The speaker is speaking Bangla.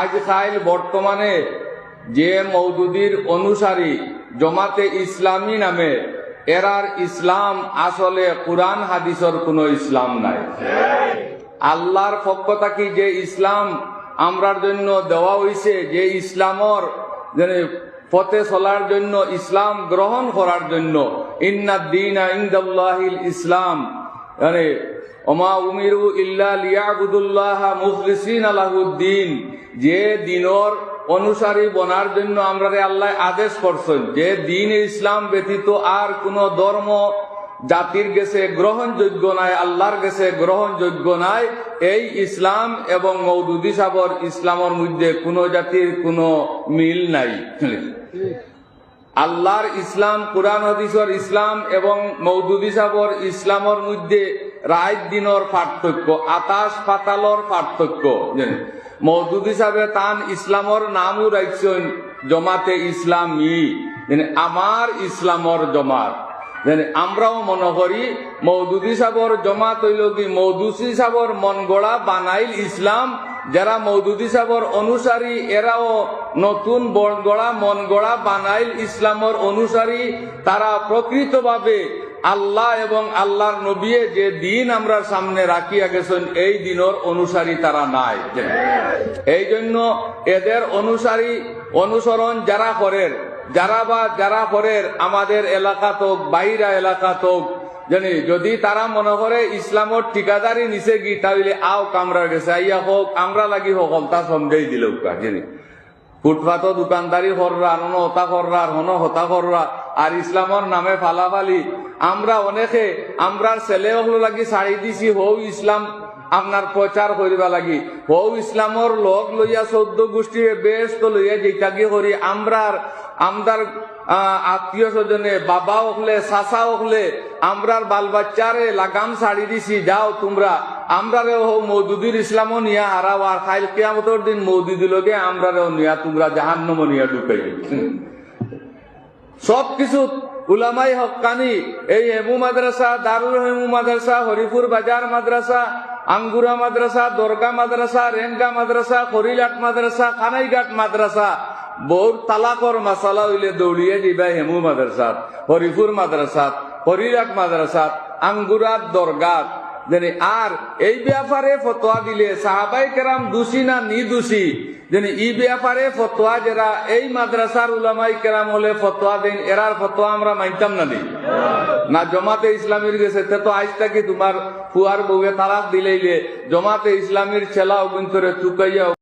আজকাল বর্তমানে যে মওদুদির অনুসারী জামাতে ইসলামী নামে এরার ইসলাম আসলে কোরআন হাদিসের কোনো ইসলাম নাই। আল্লাহর পক্ষ থেকে যে ইসলাম আমরার জন্য দেওয়া হয়েছে, যে ইসলামর পথে চলার জন্য, ইসলাম গ্রহণ করার জন্য, ইন্নাদ দীনা ইনদাল্লাহিল ইসলাম, ওমা উমিরু ইল্লা লিয়াবুদুল্লাহা মুখলিসিনা লাহুদ্দিন, যে দিনর অনুসারী বনার জন্য আমরা আল্লাহ আদেশ করছেন, যে দিন ইসলাম ব্যতীত আর কোন ধর্ম জাতির গেছে গ্রহণযোগ্য নাই, আল্লাহর গেছে গ্রহণযোগ্য নাই। এই ইসলাম এবং মওদুদি সাবর ইসলামের মধ্যে কোন জাতির কোন মিল নাই। আল্লাহর ইসলাম, কোরআন হাদিসের ইসলাম এবং মওদুদি সাবর ইসলামের মধ্যে রাত দিনের পার্থক্য, আকাশ পাতালর পার্থক্য। মওদুদি সাহেব তান ইসলামর নামও রাখছেন জমাতে ইসলামী, আমার ইসলামর জমাত। আমরাও মনে করি মওদুদি সাহেবর জমাত হইল কি, মওদুদি সাহেবর মন গড়া বানাইল ইসলাম। যারা মওদুদি সাহেবর অনুসারী এরাও নতুন বন গড়া মন গড়া বানাইল ইসলামর অনুসারী। তারা প্রকৃতভাবে আল্লাহ এবং আল্লাহর নবী যে দিন আমরা সামনে রাখিয়া গেছেন এই দিনের অনুসারী তারা নাই। এই জন্য এদের অনুসারী অনুসরণ যারা করেন, যারা করেন আমাদের এলাকা তোক বাইরা এলাকা তোক, যদি তারা মনে করে ইসলামর ঠিকাদারি নিচে গি, তাহলে আও কামরা গেছে আইয়া হোক আমরা লাগি সকল তা সমঝাই দিল। ফুটপাত দোকানদারি কররা, হন হতা কররা, হন হতা কররা, আর ইসলামর নামে ফালাফালি। আমরা অনেকে আমরার ছেলে হলো লাগি ছাড়ি দিছি হৌ ইসলাম আপনার প্রচার করিবা লাগি, হৌ ইসলামর লোক লইয়া 14 গোষ্ঠী বেশ তো লইয়া যেটাকে করি আমরার আত্মীয় স্বজনে বাবা হলে চাচা হলে আমরার বাল বাচ্চারে লাগাম ছাড়ি দিছি, যাও তোমরা আমরারেও মওদুদির ইসলামও নিয়া হারাও, আর খাইল কিয়ামতের দিন মওদুদি লগে আমরারেও নিয়া তোমরা জাহান্নাম নিয়া ঢুকাই। সবকিছু উলামাই হক্কানি, এই হেমু মাদ্রাসা, দারুল হেমু মাদ্রাসা, হরিপুর বাজার মাদ্রাসা, আঙ্গুরা মাদ্রাসা, দরগা মাদ্রাসা, রেঙ্গা মাদ্রাসা, খরিলাট মাদ্রাসা, খানাইঘাট মাদ্রাসা, বহুত তালাকর মাসালা হইলে দৌড়িয়ে দিবা হেমু মাদ্রাসাত, হরিপুর মাদ্রাসাত, হরিলাট মাদ্রাসাত, আঙ্গুরাত, দরগাত। আর এই ব্যাপারে ফতোয়া দিলে সাহাবাই কেরাম দোষী না নির্দোষী, এই ব্যাপারে ফতোয়া যারা এই মাদ্রাসার উলামাই কেরাম হলে ফতোয়া দেন, এরার ফতোয়া আমরা মানতাম না দিই না। জমাতে ইসলামীর গেছে তো আজ থাকি তোমার ফুয়ার বউয়ে তালাক দিলেইলে জমাতে ইসলামীর ছেলা অগুন করে চুকাইয়া